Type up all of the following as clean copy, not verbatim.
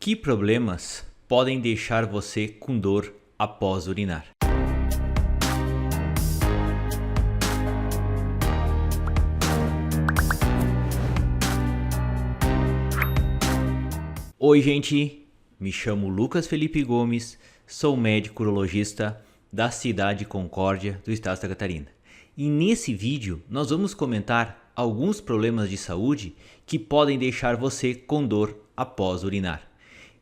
Que problemas podem deixar você com dor após urinar? Oi, gente, me chamo Lucas Felipe Gomes, sou médico urologista da cidade de Concórdia, do estado de Santa Catarina. E nesse vídeo nós vamos comentar alguns problemas de saúde que podem deixar você com dor após urinar.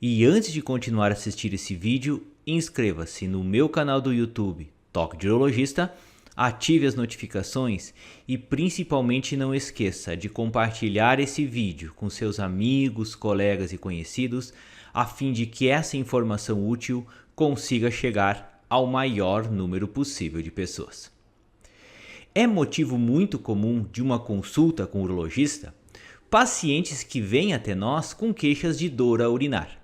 E antes de continuar a assistir esse vídeo, inscreva-se no meu canal do YouTube, Toque de Urologista, ative as notificações e principalmente não esqueça de compartilhar esse vídeo com seus amigos, colegas e conhecidos, a fim de que essa informação útil consiga chegar ao maior número possível de pessoas. É motivo muito comum de uma consulta com o urologista pacientes que vêm até nós com queixas de dor a urinar.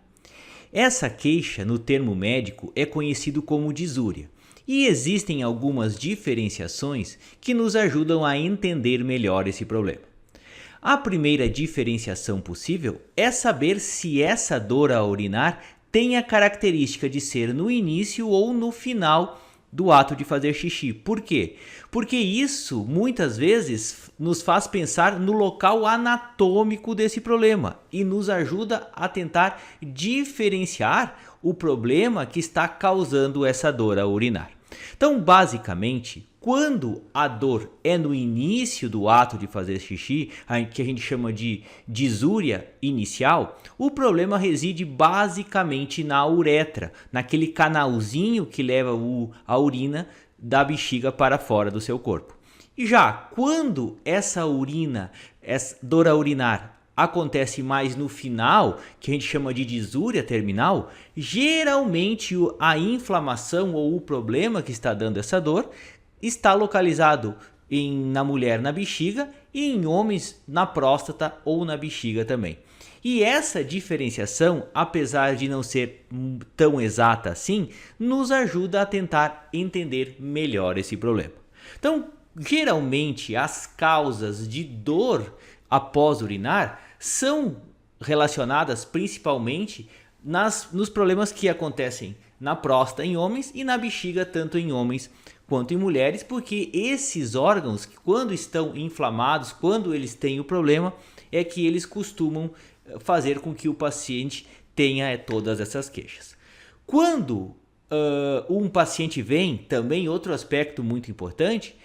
Essa queixa, no termo médico, é conhecido como disúria. E existem algumas diferenciações que nos ajudam a entender melhor esse problema. A primeira diferenciação possível é saber se essa dor a urinar tem a característica de ser no início ou no final do ato de fazer xixi. Por quê? Porque isso muitas vezes nos faz pensar no local anatômico desse problema e nos ajuda a tentar diferenciar o problema que está causando essa dor a urinar. Então, basicamente, quando a dor é no início do ato de fazer xixi, que a gente chama de disúria inicial, o problema reside basicamente na uretra, naquele canalzinho que leva a urina da bexiga para fora do seu corpo. E já quando essa dor a urinar acontece mais no final, que a gente chama de disúria terminal, geralmente a inflamação ou o problema que está dando essa dor está localizado na mulher na bexiga e em homens na próstata ou na bexiga também. E essa diferenciação, apesar de não ser tão exata assim, nos ajuda a tentar entender melhor esse problema. Então, geralmente as causas de dor após urinar são relacionadas principalmente nos problemas que acontecem na próstata em homens e na bexiga tanto em homens quanto em mulheres, porque esses órgãos, quando estão inflamados, quando eles têm o problema, é que eles costumam fazer com que o paciente tenha todas essas queixas. Quando um paciente vem, também outro aspecto muito importante,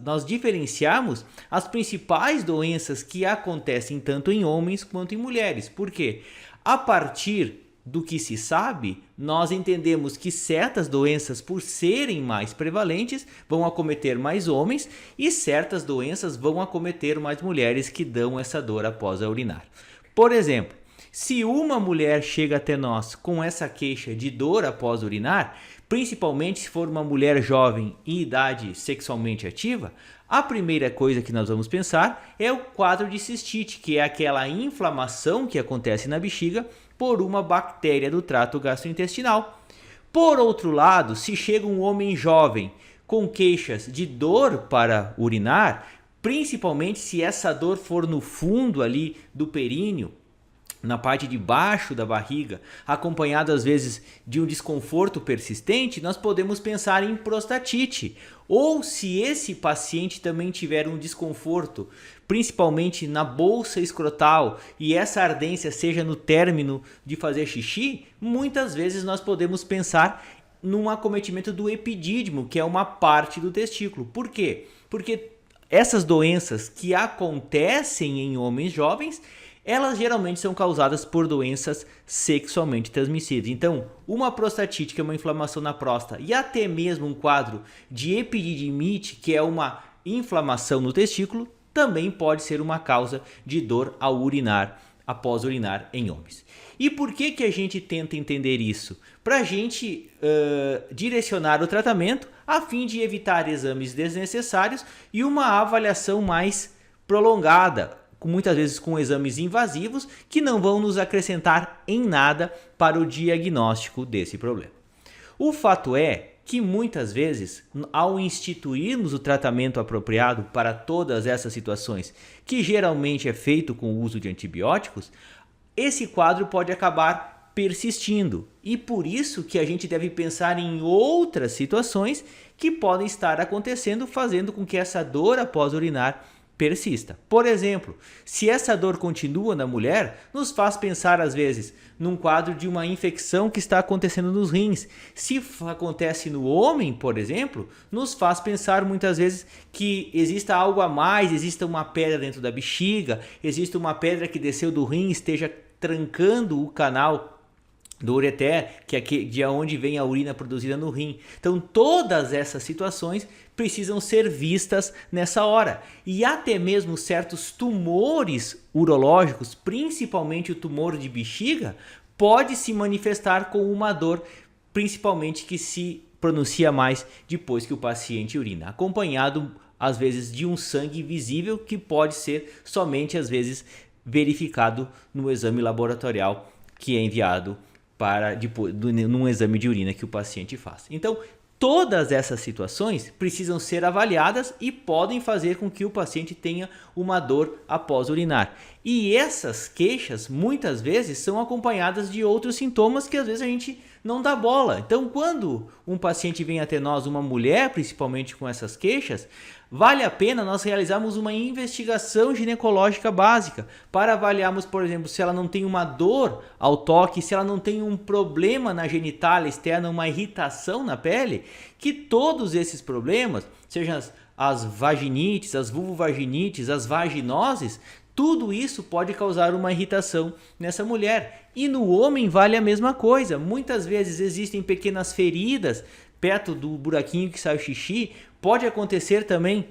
nós diferenciarmos as principais doenças que acontecem tanto em homens quanto em mulheres. Por quê? A partir do que se sabe, nós entendemos que certas doenças, por serem mais prevalentes, vão acometer mais homens e certas doenças vão acometer mais mulheres que dão essa dor após a urinar. Por exemplo, se uma mulher chega até nós com essa queixa de dor após urinar, principalmente se for uma mulher jovem em idade sexualmente ativa, a primeira coisa que nós vamos pensar é o quadro de cistite, que é aquela inflamação que acontece na bexiga por uma bactéria do trato gastrointestinal. Por outro lado, se chega um homem jovem com queixas de dor para urinar, principalmente se essa dor for no fundo ali do períneo, na parte de baixo da barriga, acompanhado às vezes de um desconforto persistente, nós podemos pensar em prostatite. Ou se esse paciente também tiver um desconforto, principalmente na bolsa escrotal, e essa ardência seja no término de fazer xixi, muitas vezes nós podemos pensar num acometimento do epidídimo, que é uma parte do testículo. Por quê? Porque essas doenças que acontecem em homens jovens, elas geralmente são causadas por doenças sexualmente transmissíveis. Então, uma prostatite, que é uma inflamação na próstata, e até mesmo um quadro de epididimite, que é uma inflamação no testículo, também pode ser uma causa de dor ao urinar, após urinar em homens. E por que a gente tenta entender isso? Para a gente direcionar o tratamento a fim de evitar exames desnecessários e uma avaliação mais prolongada, muitas vezes com exames invasivos que não vão nos acrescentar em nada para o diagnóstico desse problema. O fato é que muitas vezes, ao instituirmos o tratamento apropriado para todas essas situações que geralmente é feito com o uso de antibióticos, esse quadro pode acabar persistindo. E por isso que a gente deve pensar em outras situações que podem estar acontecendo, fazendo com que essa dor após urinar persista. Por exemplo, se essa dor continua na mulher, nos faz pensar às vezes num quadro de uma infecção que está acontecendo nos rins. Se acontece no homem, por exemplo, nos faz pensar muitas vezes que exista algo a mais, exista uma pedra dentro da bexiga, existe uma pedra que desceu do rim e esteja trancando o canal do ureter, que é de onde vem a urina produzida no rim. Então todas essas situações precisam ser vistas nessa hora. E até mesmo certos tumores urológicos, principalmente o tumor de bexiga, pode se manifestar com uma dor, principalmente que se pronuncia mais depois que o paciente urina, acompanhado às vezes de um sangue visível que pode ser somente às vezes verificado no exame laboratorial que é enviado para depois num exame de urina que o paciente faz. Então, todas essas situações precisam ser avaliadas e podem fazer com que o paciente tenha uma dor após urinar. E essas queixas muitas vezes são acompanhadas de outros sintomas que às vezes a gente não dá bola. Então, quando um paciente vem até nós, uma mulher principalmente com essas queixas, vale a pena nós realizarmos uma investigação ginecológica básica para avaliarmos, por exemplo, se ela não tem uma dor ao toque, se ela não tem um problema na genitália externa, uma irritação na pele, que todos esses problemas, sejam as vaginites, as vulvovaginites, as vaginoses, tudo isso pode causar uma irritação nessa mulher. E no homem vale a mesma coisa. Muitas vezes existem pequenas feridas perto do buraquinho que sai o xixi. Pode acontecer também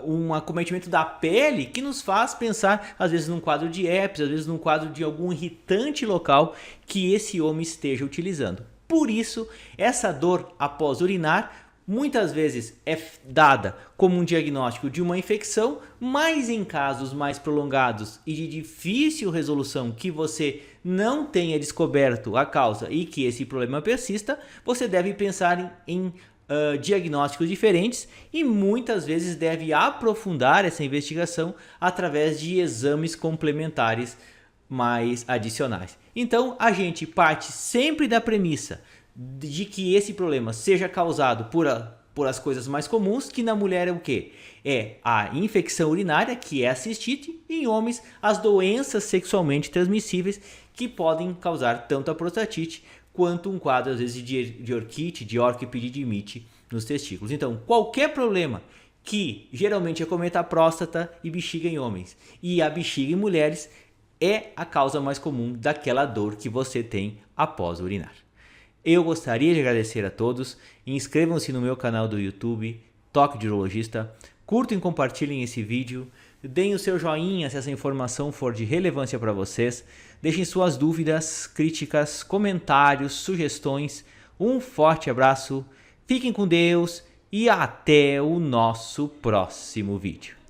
um acometimento da pele que nos faz pensar às vezes num quadro de herpes, às vezes num quadro de algum irritante local que esse homem esteja utilizando. Por isso, essa dor após urinar muitas vezes é dada como um diagnóstico de uma infecção, mas em casos mais prolongados e de difícil resolução que você não tenha descoberto a causa e que esse problema persista, você deve pensar em diagnósticos diferentes e muitas vezes deve aprofundar essa investigação através de exames complementares mais adicionais. Então a gente parte sempre da premissa de que esse problema seja causado por as coisas mais comuns, que na mulher é o quê? É a infecção urinária, que é a cistite, e em homens as doenças sexualmente transmissíveis que podem causar tanto a prostatite quanto um quadro às vezes de orquite, de orquipedidimite nos testículos. Então qualquer problema que geralmente acometa a próstata e bexiga em homens e a bexiga em mulheres é a causa mais comum daquela dor que você tem após urinar. Eu gostaria de agradecer a todos, inscrevam-se no meu canal do YouTube, Toque de Urologista, curtam e compartilhem esse vídeo, deem o seu joinha se essa informação for de relevância para vocês, deixem suas dúvidas, críticas, comentários, sugestões, um forte abraço, fiquem com Deus e até o nosso próximo vídeo.